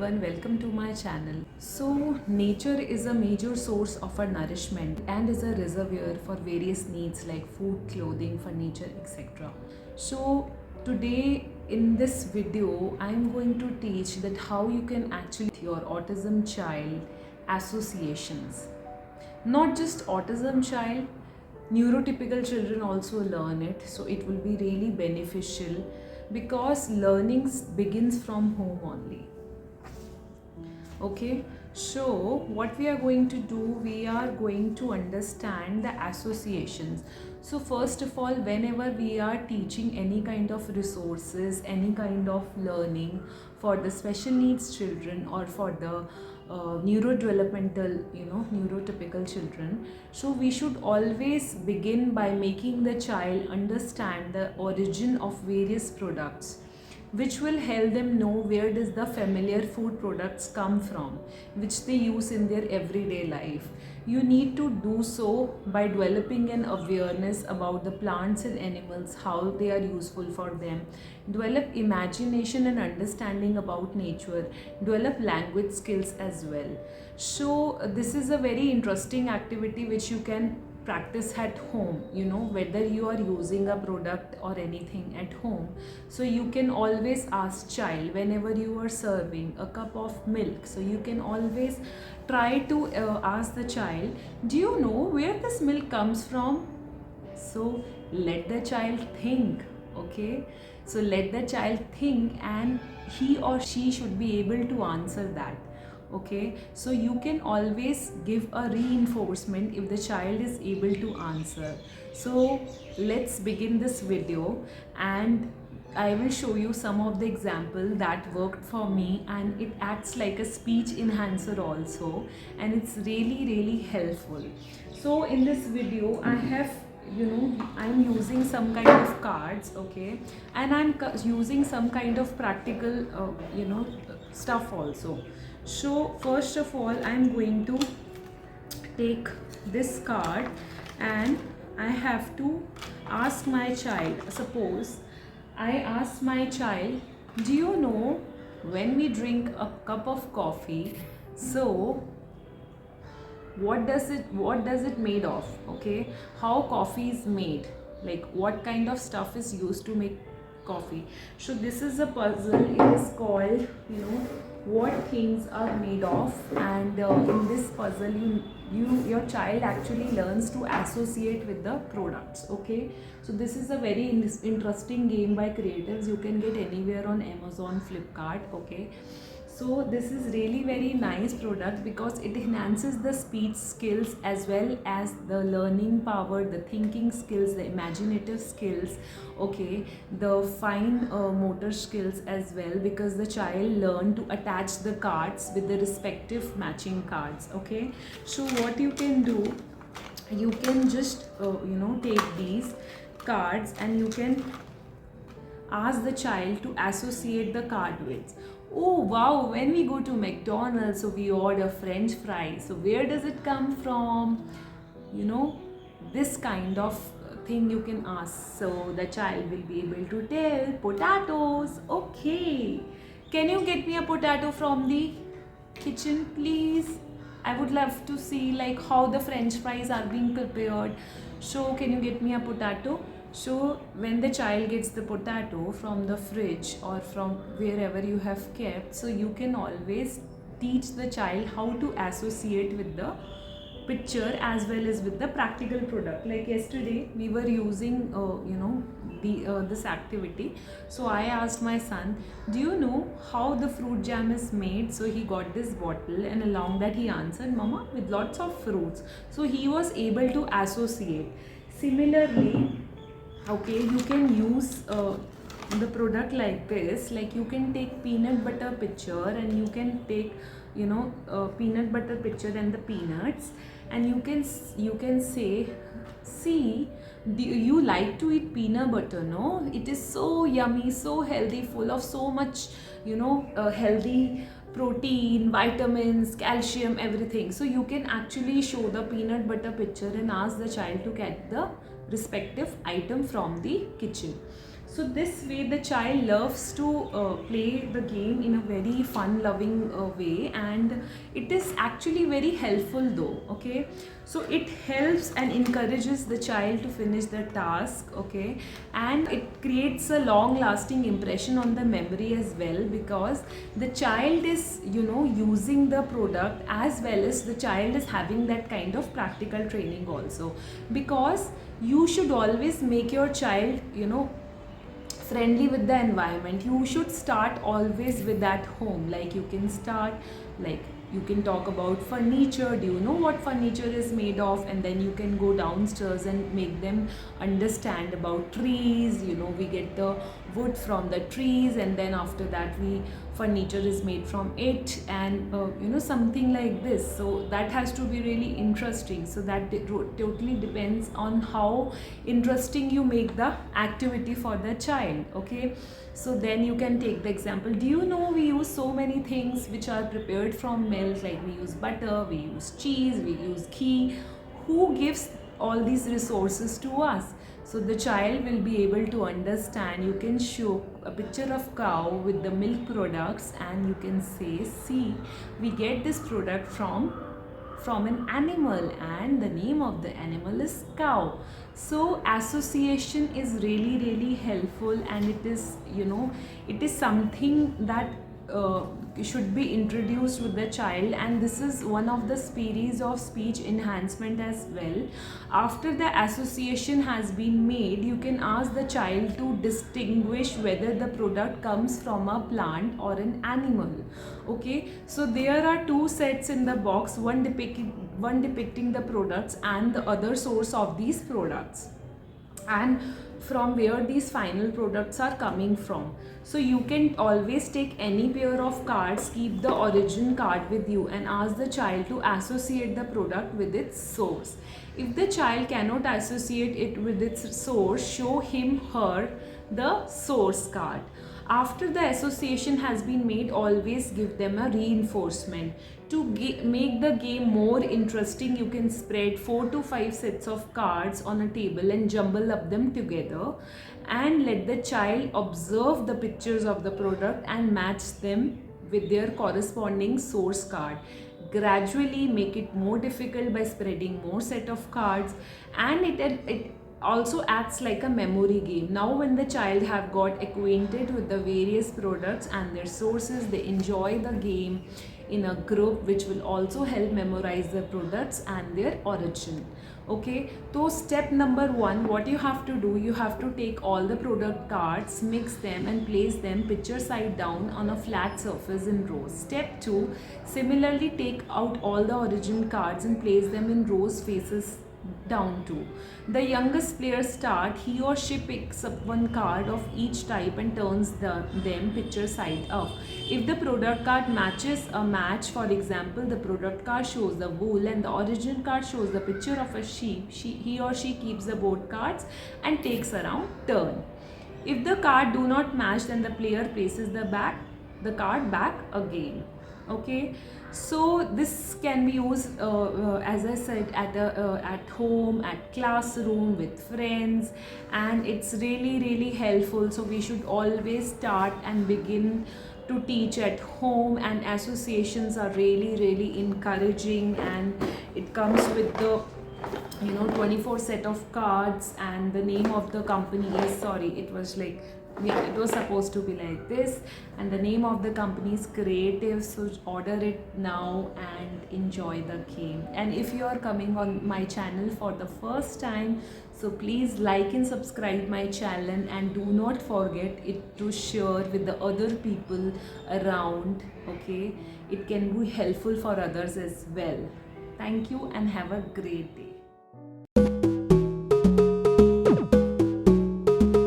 everyone, welcome to my channel. So nature is a major source of our nourishment and is a reservoir for various needs like food, clothing, furniture, etc. So today in this video I am going to teach that how you can actually your autism child associations. Not just autism child, neurotypical children also learn it, so it will be really beneficial because learning begins from home only. Okay, so what we are going to do, we are going to understand the associations. So first of all, whenever we are teaching any kind of resources, any kind of learning for the special needs children or for the neurodevelopmental, neurotypical children, so we should always begin by making the child understand the origin of various products, which will help them know where does the familiar food products come from, which they use in their everyday life. You need to do so by developing an awareness about the plants and animals, how they are useful for them. Develop imagination and understanding about nature. Develop language skills as well. So this is a very interesting activity which you can practice at home, whether you are using a product or anything at home. So you can always ask child whenever you are serving a cup of milk, so you can always try to ask the child, do you know where this milk comes from? So let the child think. Okay, so let the child think and he or she should be able to answer that. Okay, so you can always give a reinforcement if the child is able to answer. So let's begin this video and I will show you some of the example that worked for me, and it acts like a speech enhancer also, and it's really helpful. So in this video I have, I'm using some kind of cards, okay, and I'm using some kind of practical stuff also. So first of all, I'm going to take this card and I have to ask my child. Suppose I ask my child, do you know when we drink a cup of coffee, so what does it made of? Okay, how coffee is made, like what kind of stuff is used to make coffee. So this is a puzzle. It is called, what things are made of, and in this puzzle your child actually learns to associate with the products. Okay, so this is a very interesting game by creatives. You can get anywhere on Amazon, Flipkart. Okay, so this is really very nice product because it enhances the speech skills as well as the learning power, the thinking skills, the imaginative skills, okay, the fine motor skills as well, because the child learn to attach the cards with the respective matching cards. Okay, so what you can do, you can just take these cards and you can ask the child to associate the card with. Oh wow, when we go to McDonald's, so we order French fries, so where does it come from? This kind of thing you can ask. So the child will be able to tell potatoes. Okay, can you get me a potato from the kitchen please? I would love to see like how the French fries are being prepared. So can you get me a potato? So when the child gets the potato from the fridge or from wherever you have kept, so you can always teach the child how to associate with the picture as well as with the practical product. Like yesterday we were using this activity. So I asked my son, do you know how the fruit jam is made? So he got this bottle and along that he answered, mama, with lots of fruits. So he was able to associate. Similarly, okay, you can use the product like this, like you can take peanut butter picture and you can take peanut butter picture and the peanuts, and you can say, see, do you like to eat peanut butter? No, it is so yummy, so healthy, full of so much healthy protein, vitamins, calcium, everything. So you can actually show the peanut butter picture and ask the child to get the respective item from the kitchen. So this way the child loves to play the game in a very fun loving way, and it is actually very helpful though. Okay, so it helps and encourages the child to finish the task. Okay, and it creates a long lasting impression on the memory as well, because the child is, you know, using the product, as well as the child is having that kind of practical training also. Because you should always make your child, you know, friendly with the environment. You should start always with that home. Like you can start, like you can talk about furniture. Do you know what furniture is made of? And then you can go downstairs and make them understand about trees. You know, we get the wood from the trees, and then after that we furniture is made from it, and you know, something like this. So that has to be really interesting. So that totally depends on how interesting you make the activity for the child. Okay, so then you can take the example. Do you know we use so many things which are prepared from milk? Like we use butter, we use cheese, we use ghee. Who gives all these resources to us? So the child will be able to understand. You can show a picture of cow with the milk products, and you can say, see, we get this product from an animal, and the name of the animal is cow. So association is really helpful, and it is, you know, it is something that should be introduced with the child. And this is one of the series of speech enhancement as well. After the association has been made, you can ask the child to distinguish whether the product comes from a plant or an animal. Okay, so there are two sets in the box, one depicting the products and the other source of these products, and from where these final products are coming from. So you can always take any pair of cards, keep the origin card with you, and ask the child to associate the product with its source. If the child cannot associate it with its source, show him her the source card. After the association has been made, always give them a reinforcement. To make the game more interesting, you can spread 4 to 5 sets of cards on a table and jumble up them together, and let the child observe the pictures of the product and match them with their corresponding source card. Gradually make it more difficult by spreading more set of cards, and it also acts like a memory game. Now when the child have got acquainted with the various products and their sources, they enjoy the game in a group, which will also help memorize the products and their origin. Okay, so step number 1, what you have to do, you have to take all the product cards, mix them and place them picture side down on a flat surface in rows. Step 2, similarly take out all the origin cards and place them in rows faces down to. The youngest player start, he or she picks up one card of each type and turns them picture side up. If the product card matches a match, for example, the product card shows the bull and the origin card shows the picture of a sheep, he or she keeps the both cards and takes around turn. If the card do not match, then the player places the card back again. Okay, so this can be used as I said at home, at classroom, with friends, and it's really helpful. So we should always start and begin to teach at home, and associations are really encouraging, and it comes with the 24 set of cards, and the name of the company is, sorry, it was like, yeah, it was supposed to be like this, and the name of the company is Creative. So order it now and enjoy the game. And if you are coming on my channel for the first time, so please like and subscribe my channel, and do not forget it to share with the other people around. Okay, it can be helpful for others as well. Thank you and have a great day.